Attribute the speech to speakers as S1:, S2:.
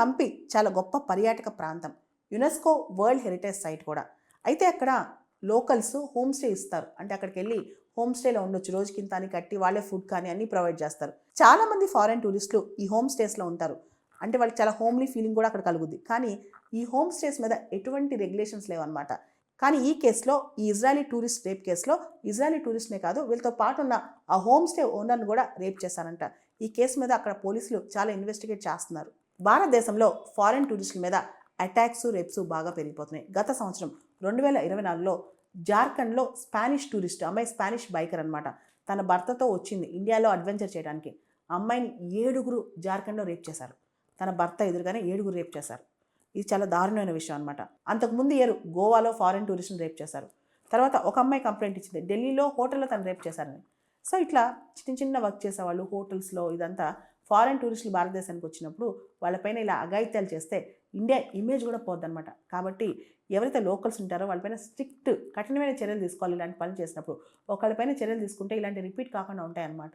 S1: హంపి చాలా గొప్ప పర్యాటక ప్రాంతం, యునెస్కో వరల్డ్ హెరిటేజ్ సైట్ కూడా. అయితే అక్కడ లోకల్స్ హోమ్ స్టే ఇస్తారు. అంటే అక్కడికి వెళ్ళి హోమ్ స్టేలో ఉండొచ్చు. రోజుకి ఇంత అని కట్టి వాళ్ళే ఫుడ్ కానీ అన్నీ ప్రొవైడ్ చేస్తారు. చాలామంది ఫారెన్ టూరిస్టులు ఈ హోమ్ స్టేస్లో ఉంటారు. అంటే వాళ్ళకి చాలా హోమ్లీ ఫీలింగ్ కూడా అక్కడ కలుగుద్ది. కానీ ఈ హోమ్ స్టేస్ మీద ఎటువంటి రెగ్యులేషన్స్ లేవన్నమాట. కానీ ఈ కేసులో, ఈ ఇజ్రాయలీ టూరిస్ట్ రేప్ కేసులో ఇజ్రాయలీ టూరిస్ట్నే కాదు, వీళ్ళతో పాటు ఉన్న ఆ హోమ్ స్టే ఓనర్ను కూడా రేప్ చేశారంట. ఈ కేసు మీద అక్కడ పోలీసులు చాలా ఇన్వెస్టిగేట్ చేస్తున్నారు. భారతదేశంలో ఫారెన్ టూరిస్టుల మీద అటాక్స్, రేప్స్ బాగా పెరిగిపోతున్నాయి. గత సంవత్సరం 2024లో జార్ఖండ్లో స్పానిష్ టూరిస్ట్ అమ్మాయి, స్పానిష్ బైకర్ అనమాట, తన భర్తతో వచ్చింది ఇండియాలో అడ్వెంచర్ చేయడానికి. అమ్మాయిని 7 జార్ఖండ్లో రేప్ చేశారు. తన భర్త ఎదురుగానే 7 రేప్ చేశారు. ఇది చాలా దారుణమైన విషయం అనమాట. అంతకుముందు ఇయర్ గోవాలో ఫారెన్ టూరిస్ట్ని రేప్ చేశారు. తర్వాత ఒక అమ్మాయి కంప్లైంట్ ఇచ్చింది, ఢిల్లీలో హోటల్లో తను రేప్ చేశారని. సో ఇట్లా చిన్న చిన్న వర్క్ చేసేవాళ్ళు హోటల్స్లో, ఇదంతా ఫారెన్ టూరిస్టులు భారతదేశానికి వచ్చినప్పుడు వాళ్ళపైన ఇలా అఘాయిత్యాలు చేస్తే ఇండియా ఇమేజ్ కూడా పోద్దనమాట. కాబట్టి ఎవరైతే లోకల్స్ ఉంటారో వాళ్ళపైన స్ట్రిక్ట్, కఠినమైన చర్యలు తీసుకోవాలి. ఇలాంటి పనులు చేసినప్పుడు ఒకళ్ళపైన చర్యలు తీసుకుంటే ఇలాంటి రిపీట్ కాకుండా ఉంటాయన్నమాట.